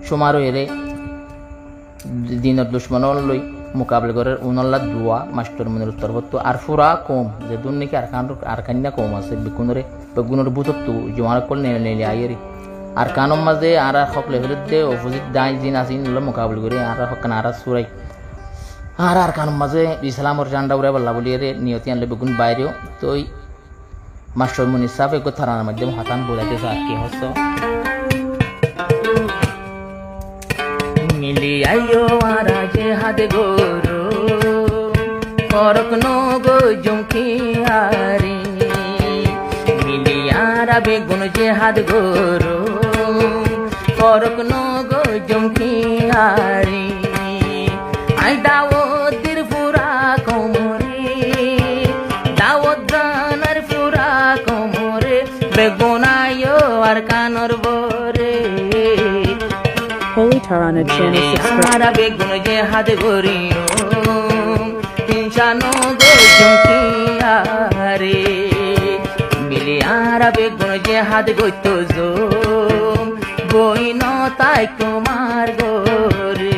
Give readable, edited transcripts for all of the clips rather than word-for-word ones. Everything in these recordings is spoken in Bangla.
সুমারো এরে দিনের দুশ্মন লই মোকাবিলা করার উনল্লা দোয়া মাস্টার মনের উত্তর হতো আর ফুরা কম যে দুন নাকি আর কান্না কম আছে বেগুনের বুতত্তু জোয়ার কল নেলে আইয়েরি আর কানম মাঝে আর হক লেভেলের দে অপোজিট দাই জিন আসিন মোকাবিলা করে আর হকান আর সুরাই আর কানম মাঝে ইসলামর জান্ডা উড়ে বল্লা বলি রে নিয়তি আনলে বেগুন বাইরেও তো মাস্টার মনির সাহেব এক থানার মাধ্যমে হাতান বোঝাতে আর কি হস মিলি আইও আরাজে হাত গোরো করক নো গো জমকি আরে মিলি আরা বেগুন যে হাত গোরো করক নো গো জমকি আরে আই দাওদের ফুরা কোমরে দাওদ গানার ফুরা কোমরে বেগুন আইও আর কানর বরে Holy Tarana channel subscribe. Ara begun je had goriyo inshano go jumki are mili ara begun je had goito zo boino tai kumar gore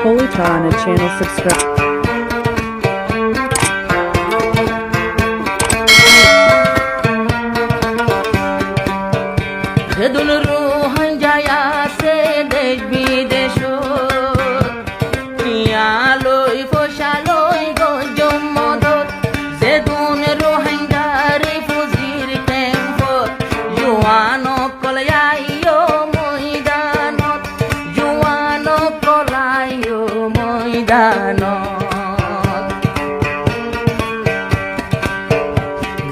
Holy Tarana channel subscribe. Gedun ruhan jaya se desh bidesho Iyaloi foshaloi gojom modot Zedun ruhan jari fuzir tempo Juano kolayo moidanot Juano kolayo moidanot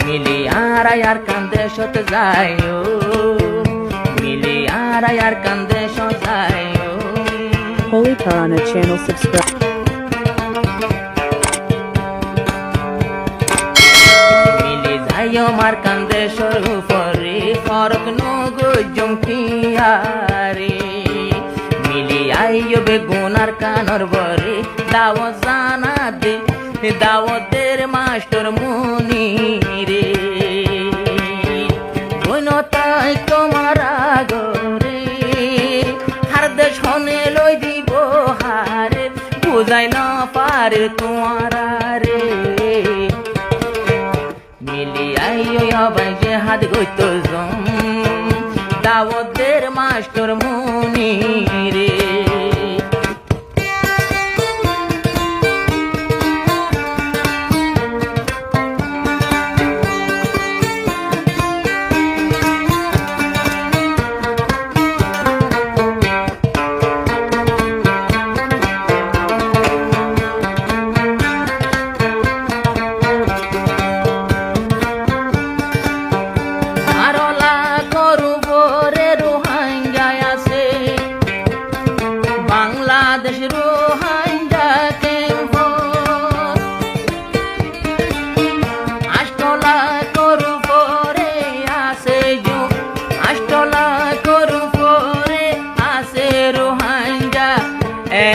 Mili ara yar kandeshot zayo Yar kandesho zayo Holy Tarana channel subscribe. Mili zayo mar kandesho rufori Forok no go jumki are Mili ayo begunar kanor bore Dawo zana de Dawo der master muni re Boino tai komara gore শোনে লই দিব হারে বুঝাই না পারে তোমারা রে মিলি আইও আবাই যে হাত গইতো জম দাওদের মাস্টার মুনি রে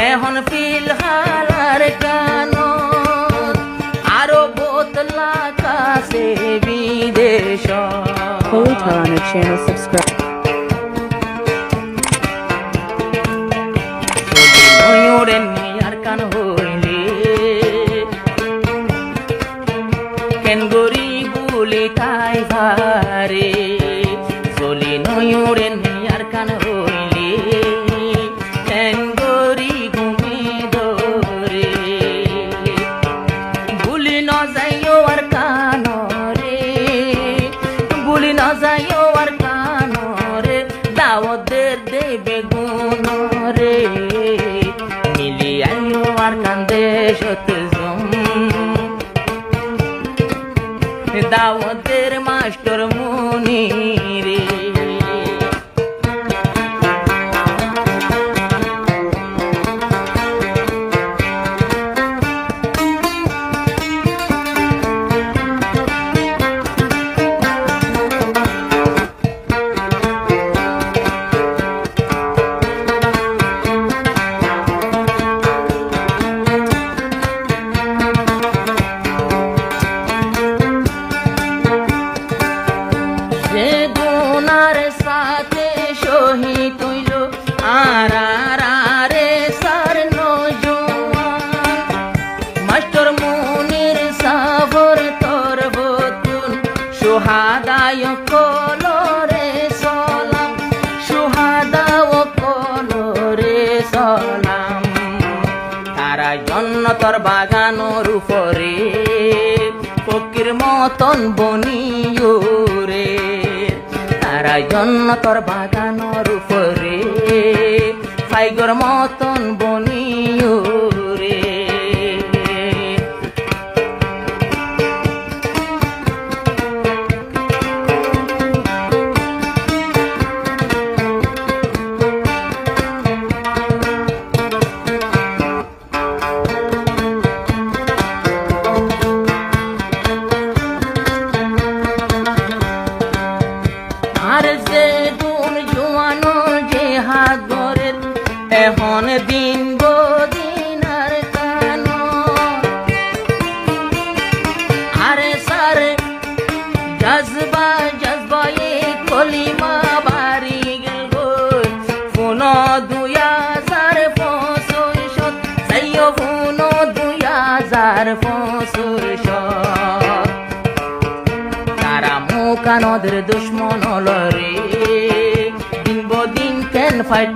এখন ফিলহালার গানত আরো বোতলা কাছে বিদেশ Holy Tarana channel subscribe. ময়ূরে নিয়ার কান হইলে কেন গরি গুলি তাই ভারে চলি ময়ূরে নিয়ার কান হইলে কেন গরি ঘুমি ধরে ভুলি ন যাইও আর কানরে ভুলি ন যাইও আর কানরে দাওদের দেবে গুণরে মিলি আইও আর কান্দে সত দাওদের মাস্টার মুনি রে ভাই কলরে সালাম সুহাদা ও কলরে সালাম তারা জন্নতর বাগানোর উপরে ফকির মতন বনিও রে তারা জন্নতর বাগানোর উপরে ফাইগর মতন বনিও রে আর যে দুন জুয়ানো যে হাত ধরে এখন দিন বদিন আর কানো আরে সারে জজবা জজবায়ে কলিমা বাড়ি গেল ফোন 2065 সাইও ফোন 2065 তারা মুকানদের দুশ্মন লরে দিন বদিন কেন ফাইট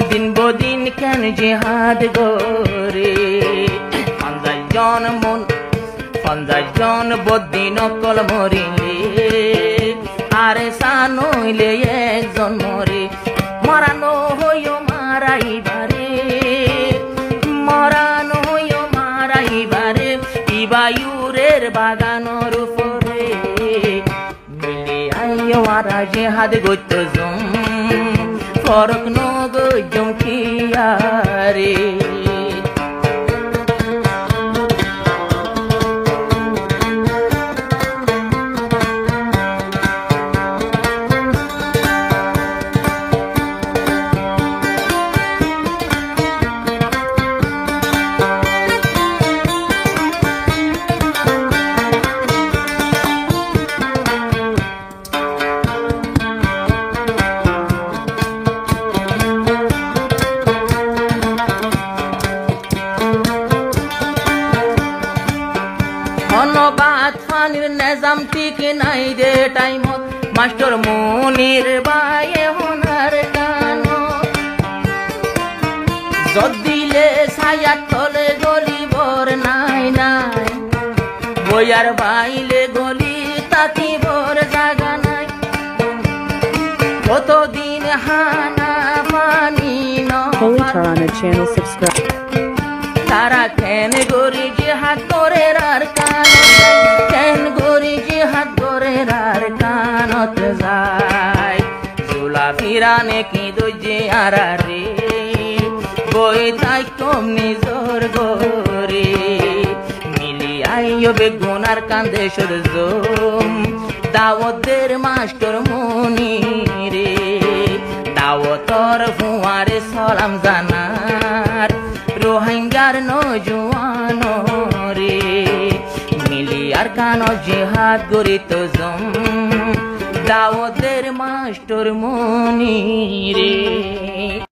দিন বদিন কেন জিহাদ গোরে 50 জন বদিন কল মরিলে আরে সানইলে একজন মরে মরানো হইও মারাইবারে মরানো হইও মারাইবারে ইবায়ুরের বাগানোর উপরে মিলি আইও আরা জিহাদ গইতো জম ফরক নগ জমখিয়ারে ধন্যবাদ ফানির নিজাম ঠিক নাই দে টাইমত মাস্টার মনির বায়ে হোনার কানো যদিলে ছায়া তলে গলি বর নাই নাই বইয়ার বাইলে গলি তাতি বর জাগা নাই কতদিন হানা পানি Holy Tarana channel subscribe. তারা কেন গরি জিহাদ করে আর কানত কেন গরি জিহাদ করে আর কানত যায় চুলা ফিরানে কি দোজে আর রে বই তাই কম নিজর গরে মিলি আইও বেগুনার কান্দে সূর্য দাওয়াতের মাস্টার মনি রে দাওয়াতর ফুয়ারে সালাম জানার রোহিঙ্গার নজওয়ানো রে মিলি আর কানো জিহাদ গরিত জম দাওয়াতের মাস্টার মনি রে